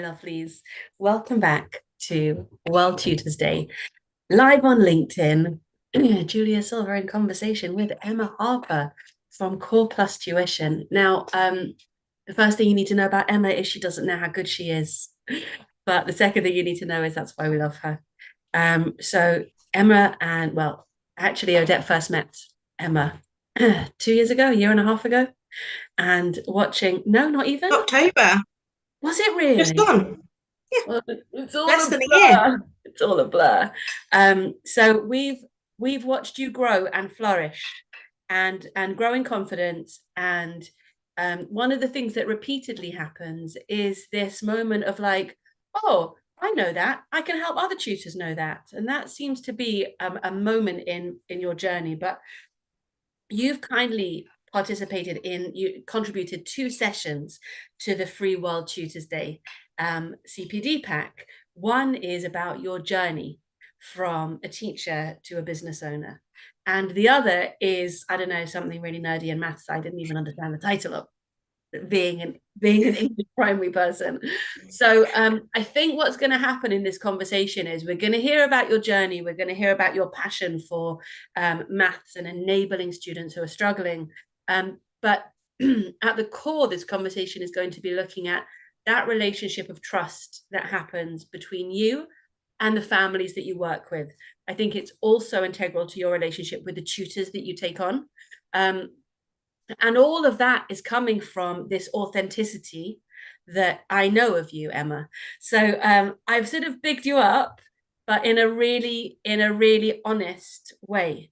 lovelies. Welcome back to World Tutors Day, live on LinkedIn. Julia Silver in conversation with Emma Harper from Core Plus Tuition. Now, the first thing you need to know about Emma is she doesn't know how good she is. But the second thing you need to know is that's why we love her. So Emma and, well, actually, Odette first met Emma 2 years ago, a year and a half ago, and watching, no, not even. October, Was it just really? gone. Yeah, Well, it's all less a than a year. blur. It's all a blur. So we've watched you grow and flourish, and grow in confidence. And one of the things that repeatedly happens is this moment of like, oh, I know that. I can help other tutors know that, and that seems to be a moment in your journey. But you've kindly participated in, you contributed 2 sessions to the free World Tutors Day CPD pack. One is about your journey from a teacher to a business owner, and the other is, I don't know, something really nerdy in maths I didn't even understand the title of, being an English primary person. So I think what's going to happen in this conversation is we're going to hear about your journey. We're going to hear about your passion for maths and enabling students who are struggling. But at the core, this conversation is going to be looking at that relationship of trust that happens between you and the families that you work with. I think it's also integral to your relationship with the tutors that you take on. Um, and all of that is coming from this authenticity that I know of you, Emma. So I've sort of bigged you up, but in a really honest way,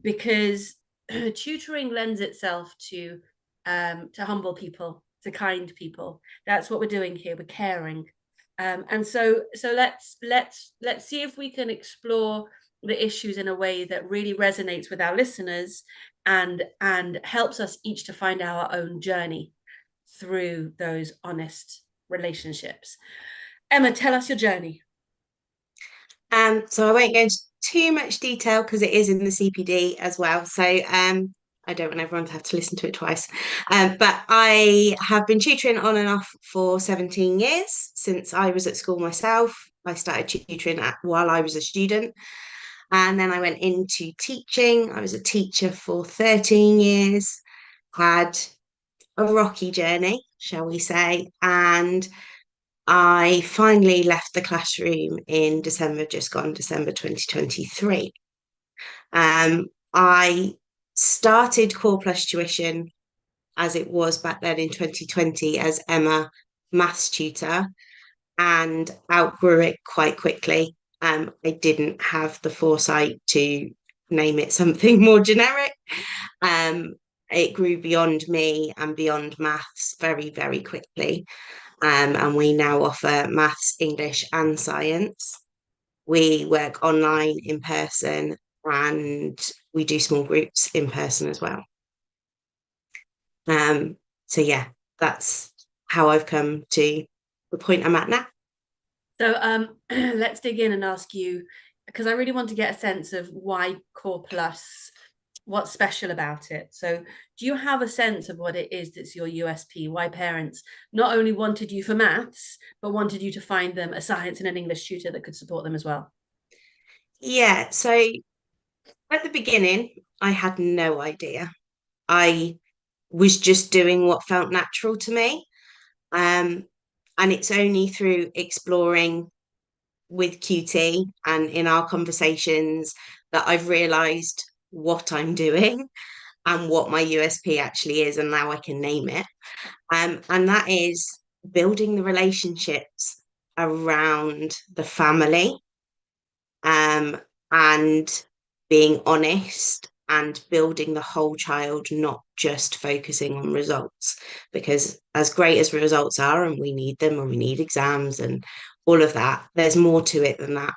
because tutoring lends itself to humble people, to kind people. That's what we're doing here. We're caring, and so let's see if we can explore the issues in a way that really resonates with our listeners and helps us each to find our own journey through those honest relationships. Emma, tell us your journey. So I won't go into too much detail because it is in the CPD as well. So I don't want everyone to have to listen to it twice. But I have been tutoring on and off for 17 years since I was at school myself. I started tutoring while I was a student, and then I went into teaching. I was a teacher for 13 years, had a rocky journey, shall we say, and I finally left the classroom in December, just gone December 2023. I started Core Plus Tuition as it was back then in 2020 as Emma Maths Tutor and outgrew it quite quickly. I didn't have the foresight to name it something more generic. Um, it grew beyond me and beyond maths very, very quickly. And we now offer maths, English, and science. We work online, in person, and we do small groups in person as well. So yeah, that's how I've come to the point I'm at now. So let's dig in and ask you, because I really want to get a sense of why Core Plus, what's special about it. So do you have a sense of what it is that's your USP, why parents not only wanted you for maths, but wanted you to find them a science and an English tutor that could support them as well? Yeah, so at the beginning, I had no idea. I was just doing what felt natural to me. Um, and it's only through exploring with QT and in our conversations that I've realized what I'm doing and what my USP actually is, and now I can name it. And that is building the relationships around the family, um, and being honest and building the whole child, not just focusing on results. Because as great as results are, and we need them, and we need exams and all of that, there's more to it than that.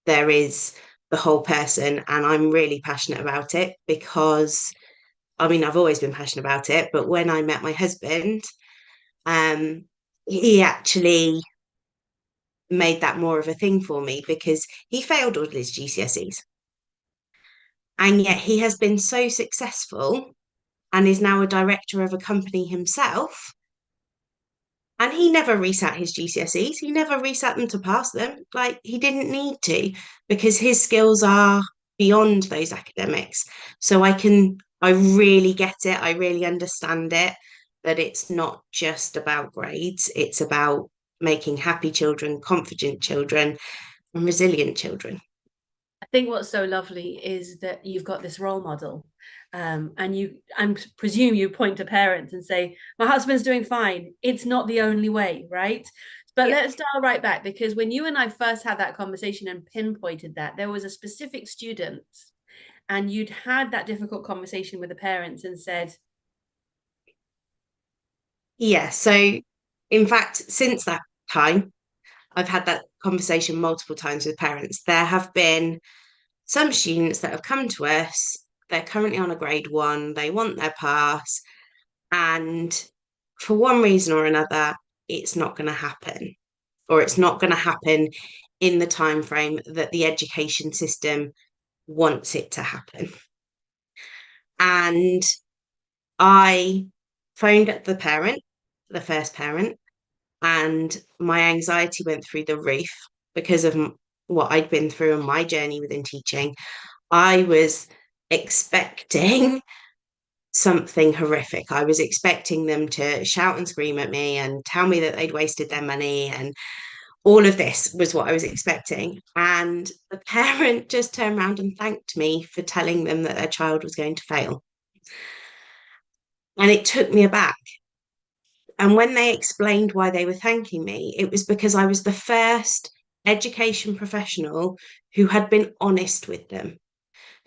There is the whole person, and I'm really passionate about it because I mean, I've always been passionate about it, but when I met my husband, um, he actually made that more of a thing for me because he failed all his GCSEs. And yet he has been so successful and is now a director of a company himself And he never resat his GCSEs. He never resat them to pass them. Like he didn't need to because his skills are beyond those academics. So I really get it. I really understand it, that it's not just about grades. It's about making happy children, confident children, and resilient children. I think what's so lovely is that you've got this role model. And I presume you point to parents and say, my husband's doing fine. It's not the only way, right? But Yeah. let's dial right back, because when you and I first had that conversation and pinpointed that, there was a specific student and you'd had that difficult conversation with the parents and said, Yeah. So, in fact, since that time, I've had that conversation multiple times with parents. There have been some students that have come to us, they're currently on a grade one, they want their pass, and for one reason or another, it's not going to happen, or it's not going to happen in the time frame that the education system wants it to happen. And I phoned up the first parent, and my anxiety went through the roof because of what I'd been through on my journey within teaching. I was expecting something horrific. I was expecting them to shout and scream at me and tell me that they'd wasted their money, and all of this was what I was expecting. And the parent just turned around and thanked me for telling them that their child was going to fail. And it took me aback. And when they explained why they were thanking me, it was because I was the first education professional who had been honest with them,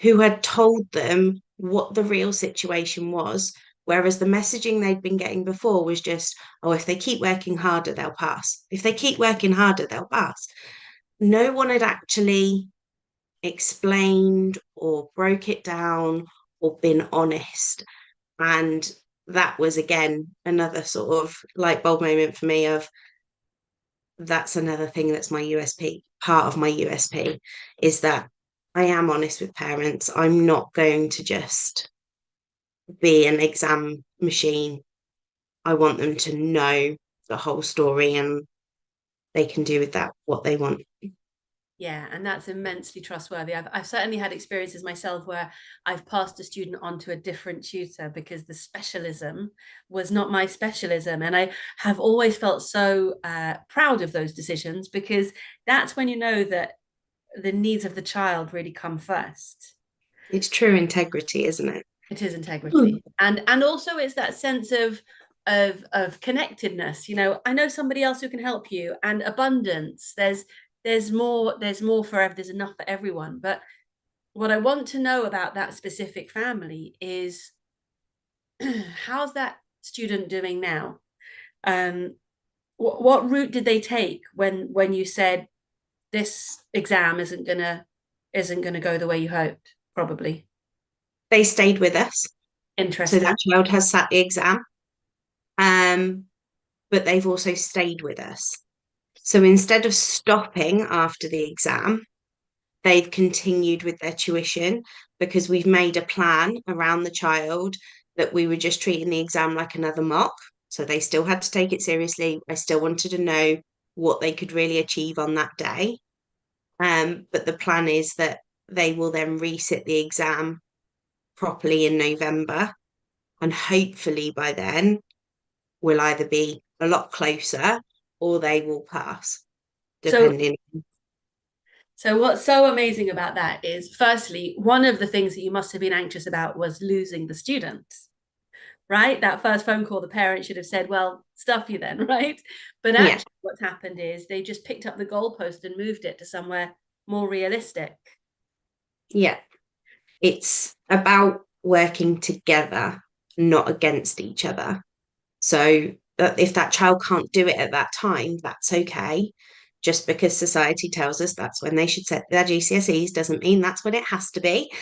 who had told them what the real situation was. Whereas the messaging they'd been getting before was just, oh, if they keep working harder, they'll pass. If they keep working harder, they'll pass. No one had actually explained or broke it down or been honest. And that was, again, another sort of light bulb moment for me of that's another thing that's my USP. Part of my USP is that I am honest with parents. I'm not going to just be an exam machine. I want them to know the whole story and they can do with that what they want. yeah, and that's immensely trustworthy. I've certainly had experiences myself where I've passed a student on to a different tutor because the specialism was not my specialism. And I have always felt so proud of those decisions, because that's when you know that the needs of the child really come first. It's true integrity, isn't it? It is integrity. And also it's that sense of connectedness. You know, I know somebody else who can help you, and abundance. There's more for there's enough for everyone. But what I want to know about that specific family is how's that student doing now? Um, what route did they take when you said this exam isn't gonna go the way you hoped? Probably. They stayed with us. So Interesting. that child has sat the exam, um, but they've also stayed with us. So instead of stopping after the exam, they've continued with their tuition because we've made a plan around the child that we were just treating the exam like another mock. So they still had to take it seriously. I still wanted to know what they could really achieve on that day. But the plan is that they will then resit the exam properly in November. And hopefully by then, we'll either be a lot closer or they will pass, So depending. So what's so amazing about that is, firstly, one of the things that you must have been anxious about was losing the student, right? That first phone call, the parent should have said, well, stuff you then, right? But Yeah, actually what's happened is they just picked up the goalpost and moved it to somewhere more realistic. yeah. It's about working together, not against each other. So if that child can't do it at that time, that's okay. Just because society tells us that's when they should set their GCSEs doesn't mean that's when it has to be.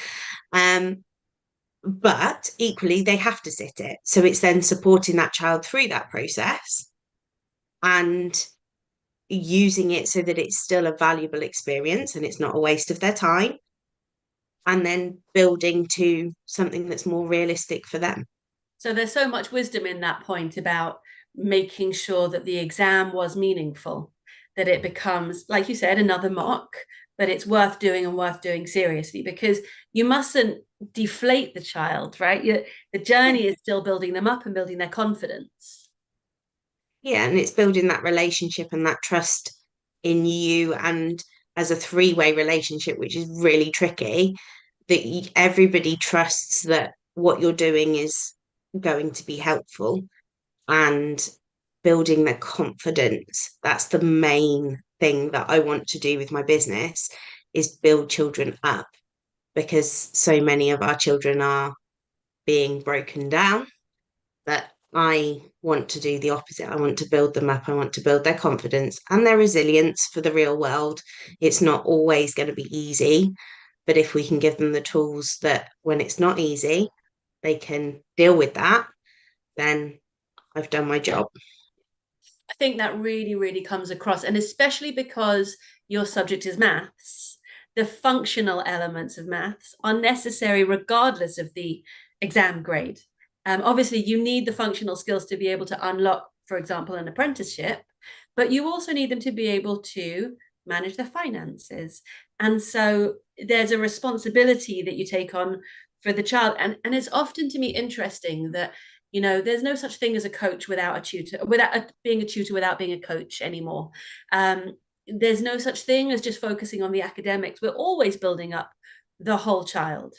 Um, but equally, they have to sit it. So it's then supporting that child through that process and using it so that it's still a valuable experience and it's not a waste of their time. And then building to something that's more realistic for them. So there's so much wisdom in that point about making sure that the exam was meaningful, that it becomes, like you said, another mock, but it's worth doing and worth doing seriously, because you mustn't deflate the child, right? The journey is still building them up and building their confidence. Yeah, and it's building that relationship and that trust in you, and as a three-way relationship, which is really tricky, that everybody trusts that what you're doing is going to be helpful, and building their confidence. That's the main thing that I want to do with my business, is build children up, because so many of our children are being broken down, that I want to do the opposite. I want to build them up. I want to build their confidence and their resilience for the real world. It's not always going to be easy, but if we can give them the tools that when it's not easy, they can deal with that, then I've done my job. I think that really, really comes across, and especially because your subject is maths, the functional elements of maths are necessary regardless of the exam grade. Obviously, you need the functional skills to be able to unlock, for example, an apprenticeship, but you also need them to be able to manage their finances. And so there's a responsibility that you take on for the child. And it's often to me interesting that there's no such thing as a coach without a tutor, without being a tutor, without being a coach anymore. There's no such thing as just focusing on the academics. We're always building up the whole child.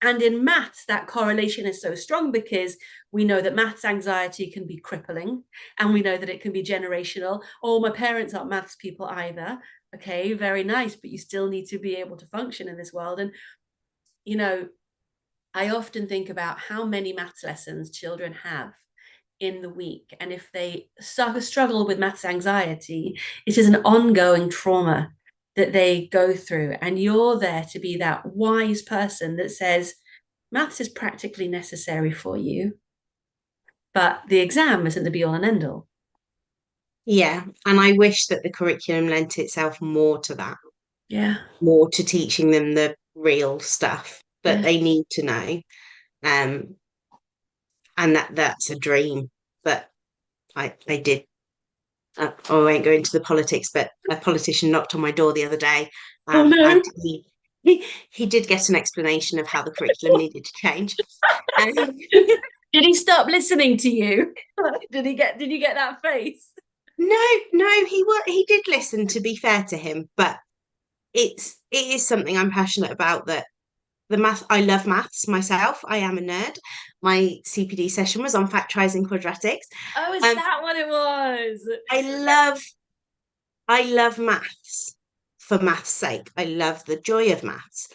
And in maths, that correlation is so strong, because we know that maths anxiety can be crippling, and we know that it can be generational. Oh, my parents aren't maths people either. Okay, very nice, but you still need to be able to function in this world. And I often think about how many maths lessons children have in the week. And if they struggle with maths anxiety, it is an ongoing trauma that they go through. And you're there to be that wise person that says, maths is practically necessary for you, but the exam isn't the be all and end all. Yeah, and I wish that the curriculum lent itself more to that, Yeah. more to teaching them the real stuff that Yeah. they need to know. Um, and that's a dream. But I did. I won't go into the politics, but a politician knocked on my door the other day, Oh and no. he did get an explanation of how the curriculum needed to change. Um, Did he stop listening to you? Did you get that face? no, he did listen. To be fair to him, but it is something I'm passionate about. That the math, I love maths myself. I am a nerd. My CPD session was on factorizing quadratics. Oh, is Um, that what it was? I love I love maths for maths' sake. I love the joy of maths,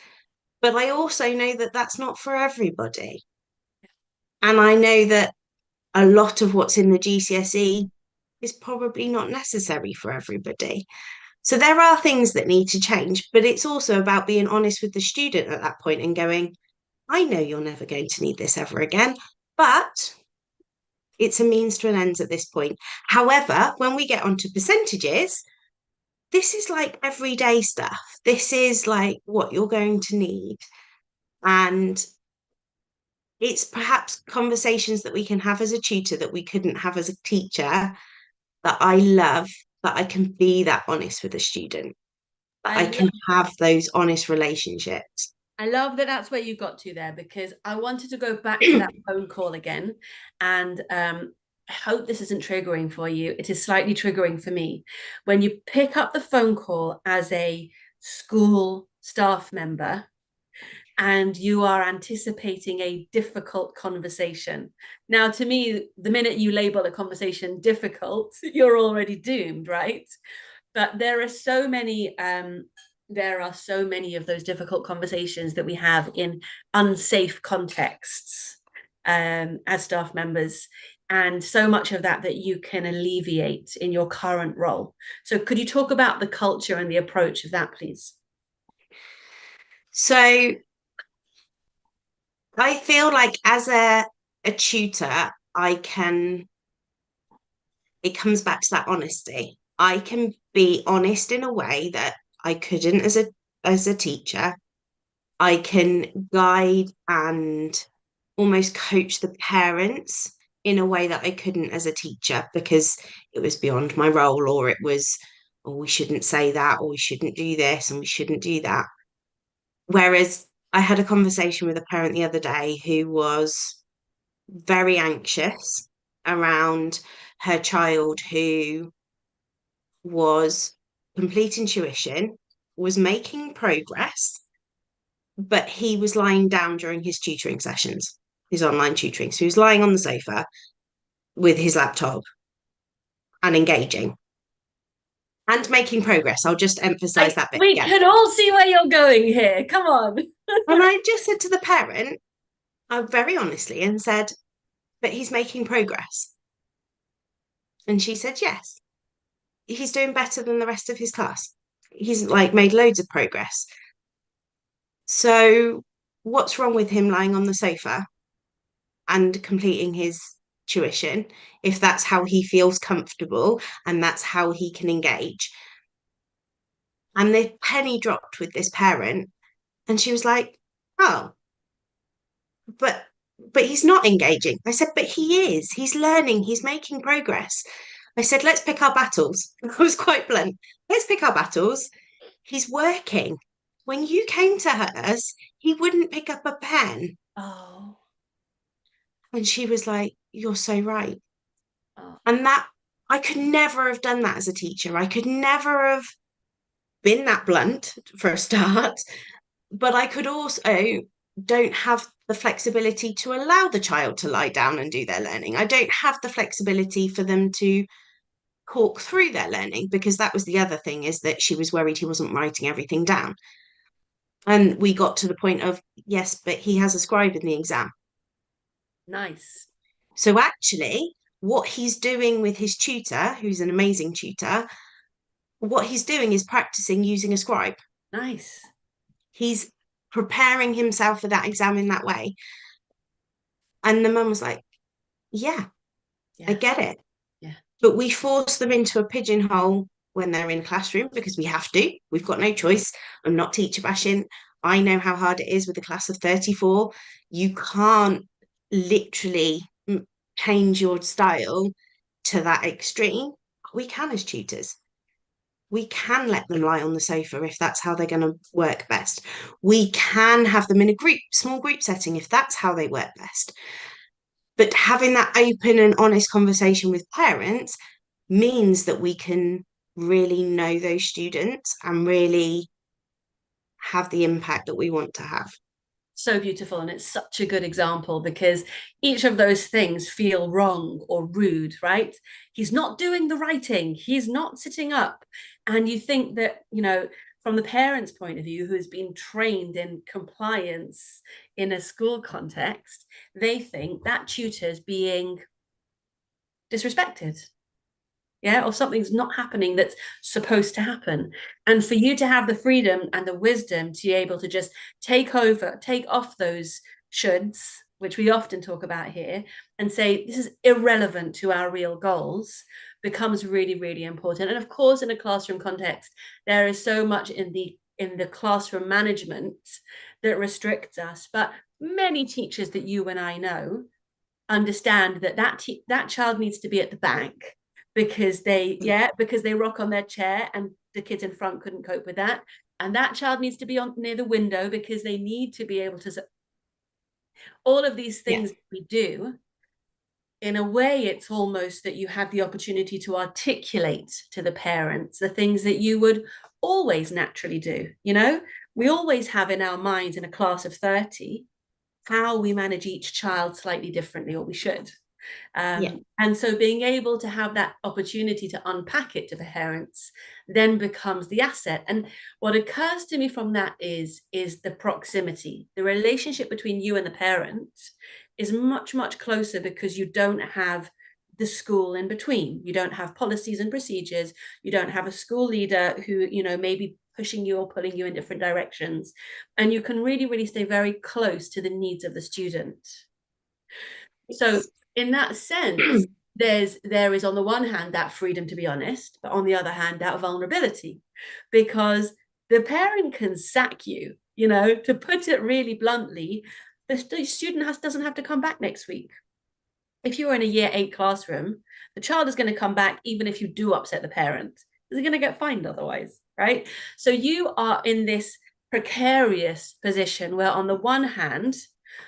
but I also know that that's not for everybody. And I know that a lot of what's in the GCSE is probably not necessary for everybody. So there are things that need to change, but it's also about being honest with the student at that point and going, I know you're never going to need this ever again, but it's a means to an end at this point. However, when we get onto percentages, this is like everyday stuff. This is like what you're going to need. And it's perhaps conversations that we can have as a tutor that we couldn't have as a teacher, that I love, that I can be that honest with a student, that I I can love have those honest relationships. I love that that's where you got to there, because I wanted to go back to that phone call again. And I hope this isn't triggering for you. It is slightly triggering for me. When you pick up the phone call as a school staff member and you are anticipating a difficult conversation. Now, to me, the minute you label a conversation difficult, you're already doomed, right? But there are so many of those difficult conversations that we have in unsafe contexts as staff members, and so much of that you can alleviate in your current role. So could you talk about the culture and the approach of that, please? So I feel like as a tutor, it comes back to that honesty. I can be honest in a way that I couldn't as a teacher. I can guide and almost coach the parents in a way that I couldn't as a teacher because it was beyond my role, or it was, oh, we shouldn't say that, or we shouldn't do this, and we shouldn't do that. Whereas I had a conversation with a parent the other day who was very anxious around her child who was completing tuition, was making progress, but he was lying down during his tutoring sessions, his online tutoring. So he was lying on the sofa with his laptop and engaging and making progress. I'll just emphasize that bit We again. can all see where you're going here. Come on. And I just said to the parent, very honestly, and said, but he's making progress. And she said, yes, he's doing better than the rest of his class. He's like made loads of progress. So what's wrong with him lying on the sofa and completing his tuition if that's how he feels comfortable and that's how he can engage? And the penny dropped with this parent, and she was like, oh, but he's not engaging. I said, but he is. He's learning. He's making progress. I said, let's pick our battles. I was quite blunt. Let's pick our battles. He's working. When you came to us, he wouldn't pick up a pen. Oh, And she was like, you're so right. oh, And that I could never have done that as a teacher. I could never have been that blunt for a start, but I could also don't have the flexibility to allow the child to lie down and do their learning. I don't have the flexibility for them to talk through their learning because that was the other thing is that she was worried he wasn't writing everything down. And we got to the point of, yes, but he has a scribe in the exam. nice. So actually, what he's doing with his tutor, who's an amazing tutor, what he's doing is practicing using a scribe. Nice. He's preparing himself for that exam in that way. And the mum was like, yeah, I Yeah. get it. Yeah. But we force them into a pigeonhole when they're in a classroom because we have to. We've got no choice. I'm not teacher bashing. I know how hard it is with a class of 34. You can't literally change your style to that extreme. We can as tutors. We can let them lie on the sofa if that's how they're going to work best. We can have them in a group, small group setting if that's how they work best. But having that open and honest conversation with parents means that we can really know those students and really have the impact that we want to have. So beautiful. And it's such a good example because each of those things feel wrong or rude, right? He's not doing the writing, he's not sitting up. And you think that, from the parent's point of view, who has been trained in compliance in a school context, they think that tutor's being disrespected, yeah, or something's not happening that's supposed to happen. And for you to have the freedom and the wisdom to be able to just take off those shoulds, which we often talk about here, and say this is irrelevant to our real goals, becomes really, really important. And of course, in a classroom context, there is so much in the classroom management that restricts us, but many teachers that you and I know understand that that child needs to be at the back because they rock on their chair and the kids in front couldn't cope with that, and that child needs to be on near the window because they need to be able to, all of these Yeah. things we do. In a way, it's almost that you have the opportunity to articulate to the parents the things that you would always naturally do. We always have in our minds in a class of 30 how we manage each child slightly differently, or we should. Yeah. And so being able to have that opportunity to unpack it to the parents then becomes the asset. And what occurs to me from that is the proximity. The relationship between you and the parent is much, much closer because you don't have the school in between. You don't have policies and procedures. You don't have a school leader who, maybe pushing you or pulling you in different directions. And you can really, really stay very close to the needs of the student. So in that sense, there is on the one hand that freedom to be honest, but on the other hand, that vulnerability, because the parent can sack you, to put it really bluntly, the student doesn't have to come back next week. if you're in a year 8 classroom, the child is going to come back even if you do upset the parent. They're going to get fined otherwise, right? So you are in this precarious position where, on the one hand,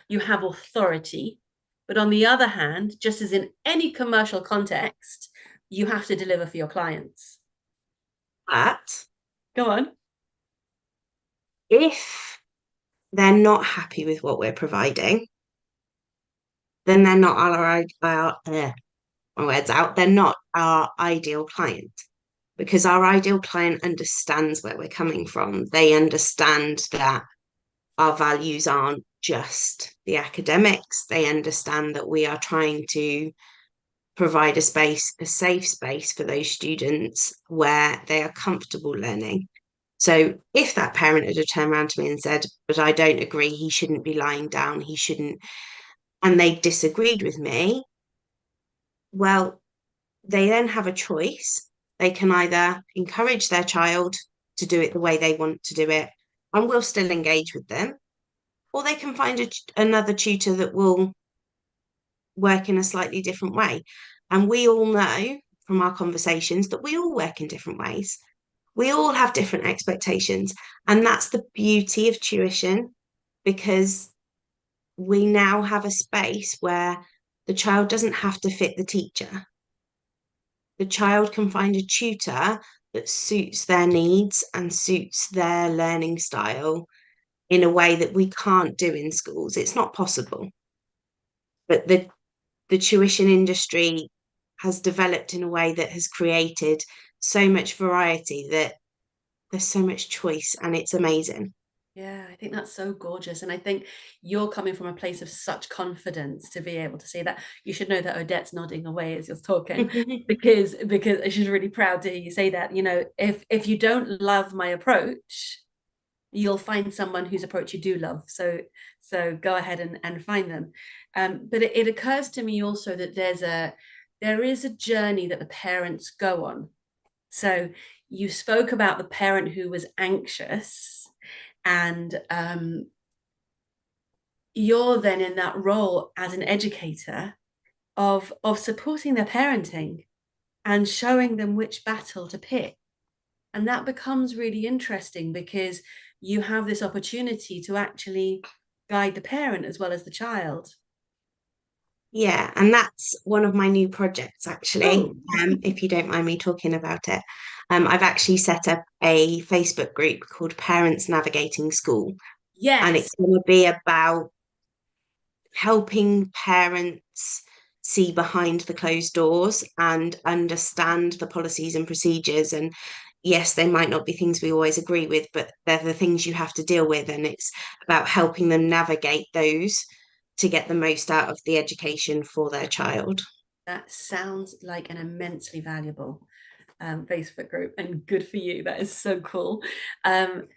you have authority, but on the other hand, just as in any commercial context, you have to deliver for your clients. But Go on. if they're not happy with what we're providing, then they're not my words out, they're not our ideal client, because our ideal client understands where we're coming from. They understand that our values aren't just the academics. They understand that we are trying to provide a space, a safe space for those students where they are comfortable learning. So if that parent had turned around to me and said, but I don't agree, he shouldn't be lying down, he shouldn't, and they disagreed with me, well, they then have a choice. They can either encourage their child to do it the way they want to do it, and we'll still engage with them, or they can find another tutor that will work in a slightly different way. And we all know from our conversations that we all work in different ways. We all have different expectations. And that's the beauty of tuition, because we now have a space where the child doesn't have to fit the teacher. The child can find a tutor that suits their needs and suits their learning style in a way that we can't do in schools. It's not possible. But the tuition industry has developed in a way that has created so much variety that there's so much choice, and it's amazing. Yeah, I think that's so gorgeous. And I think you're coming from a place of such confidence to be able to say that. You should know that Odette's nodding away as you're talking, because she's really proud to hear you say that. You know, if you don't love my approach, you'll find someone whose approach you do love. So go ahead and find them. But it occurs to me also that there is a journey that the parents go on. So you spoke about the parent who was anxious, and you're then in that role as an educator of supporting their parenting and showing them which battle to pick. And that becomes really interesting because you have this opportunity to actually guide the parent as well as the child. Yeah, and that's one of my new projects, actually, Oh, if you don't mind me talking about it. I've actually set up a Facebook group called Parents Navigating School, and yes, it's going to be about helping parents see behind the closed doors and understand the policies and procedures. And yes, they might not be things we always agree with, but they're the things you have to deal with. And it's about helping them navigate those to get the most out of the education for their child. that sounds like an immensely valuable Facebook group, and good for you. That is so cool. Um,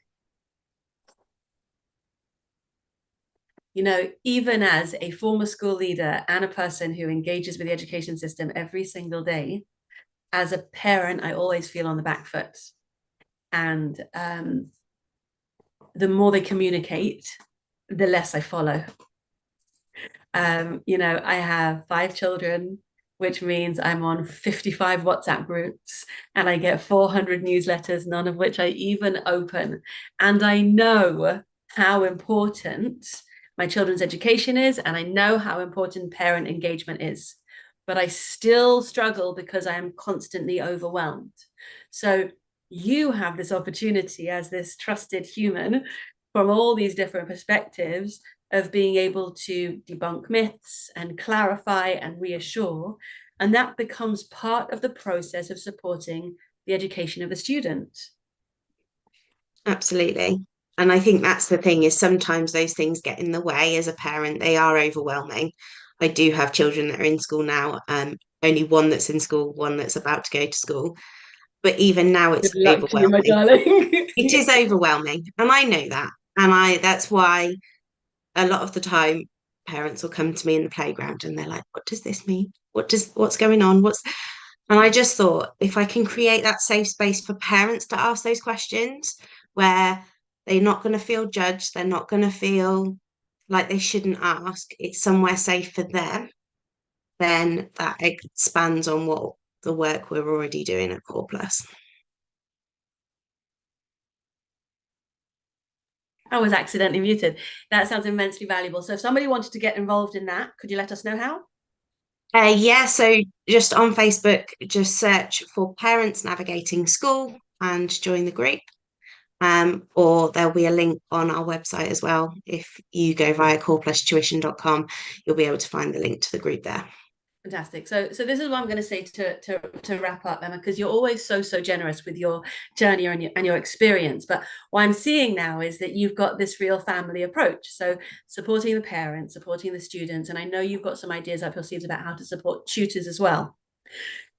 you know, even as a former school leader and a person who engages with the education system every single day, as a parent, I always feel on the back foot. And the more they communicate, the less I follow. You know, I have 5 children, which means I'm on 55 WhatsApp groups and I get 400 newsletters, none of which I even open. And I know how important my children's education is, and I know how important parent engagement is. But I still struggle because I am constantly overwhelmed. So you have this opportunity as this trusted human from all these different perspectives of being able to debunk myths and clarify and reassure. And that becomes part of the process of supporting the education of the student. Absolutely. And I think that's the thing, is sometimes those things get in the way as a parent. They are overwhelming. I do have children that are in school now, only one that's in school, one that's about to go to school. But even now it's Good luck to you, my overwhelming. darling. It is overwhelming. And I know that. And that's why a lot of the time parents will come to me in the playground and they're like, what does this mean? What's going on? And I just thought, if I can create that safe space for parents to ask those questions, where they're not going to feel judged, they're not going to feel like they shouldn't ask, it's somewhere safe for them, then that expands on what the work we're already doing at Core Plus. I was accidentally muted. That sounds immensely valuable. So if somebody wanted to get involved in that, could you let us know how? Yeah, so just on Facebook, just search for Parents Navigating School and join the group. Or there'll be a link on our website as well. If you go via coreplustuition.com, you'll be able to find the link to the group there. Fantastic. So this is what I'm going to say to wrap up, Emma, because you're always so generous with your journey and your experience. But what I'm seeing now is that you've got this real family approach. So supporting the parents, supporting the students, and I know you've got some ideas up your sleeves about how to support tutors as well.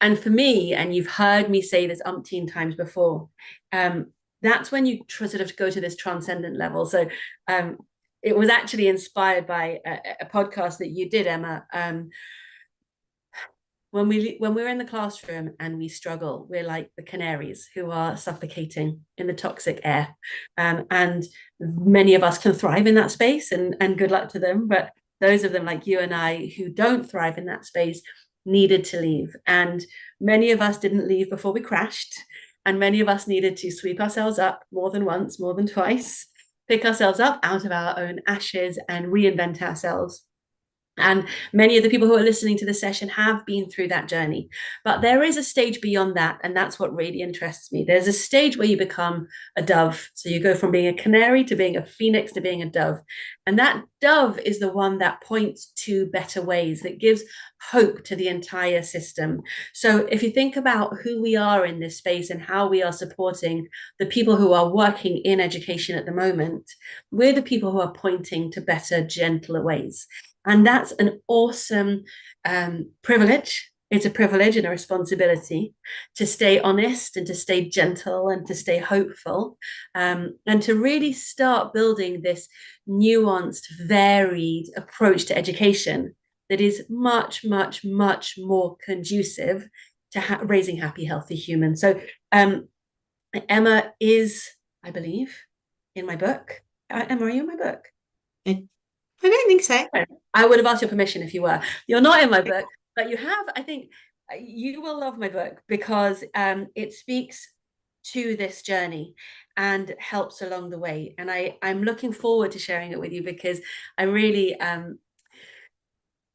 And for me, and you've heard me say this umpteen times before, that's when you sort of go to this transcendent level. So it was actually inspired by a podcast that you did, Emma. When we're in the classroom and we struggle, we're like the canaries who are suffocating in the toxic air, and many of us can thrive in that space, and good luck to them. But those of them like you and I who don't thrive in that space needed to leave, and many of us didn't leave before we crashed, and many of us needed to sweep ourselves up more than once, more than twice, pick ourselves up out of our own ashes and reinvent ourselves. And many of the people who are listening to the session have been through that journey. But there is a stage beyond that. And that's what really interests me. There's a stage where you become a dove. So you go from being a canary to being a phoenix to being a dove. And that dove is the one that points to better ways, that gives hope to the entire system. So if you think about who we are in this space and how we are supporting the people who are working in education at the moment, we're the people who are pointing to better, gentler ways. And that's an awesome privilege. It's a privilege and a responsibility to stay honest and to stay gentle and to stay hopeful, and to really start building this nuanced, varied approach to education that is much more conducive to raising happy, healthy humans. So Emma is, I believe, in my book. Emma, are you in my book? I don't think so. I would have asked your permission if you were. You're not in my book, but you have. I think you will love my book because it speaks to this journey and helps along the way. And I'm looking forward to sharing it with you because I really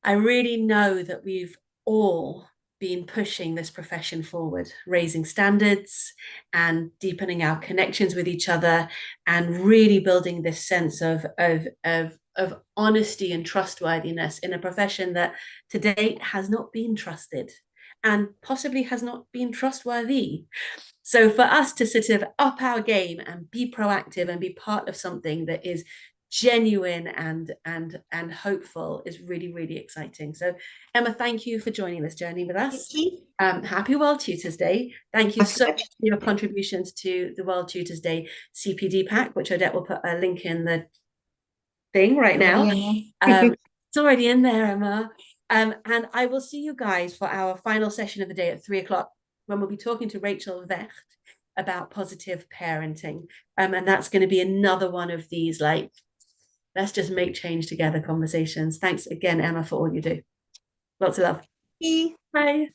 I really know that we've all been pushing this profession forward, raising standards and deepening our connections with each other, and really building this sense of honesty and trustworthiness in a profession that to date has not been trusted and possibly has not been trustworthy. So for us to sort of up our game and be proactive and be part of something that is genuine and hopeful is really exciting. So Emma, thank you for joining this journey with Thank us. you. Happy World Tutors Day. Thank you My so much pleasure. for your contributions to the World Tutors Day CPD pack, which Odette will put a link in the thing right now. It's already in there, Emma. And I will see you guys for our final session of the day at 3 o'clock when we'll be talking to Rachel Vecht about positive parenting. And that's going to be another one of these, like, let's just make change together conversations. Thanks again, Emma, for all you do. Lots of love. Thank you. Bye.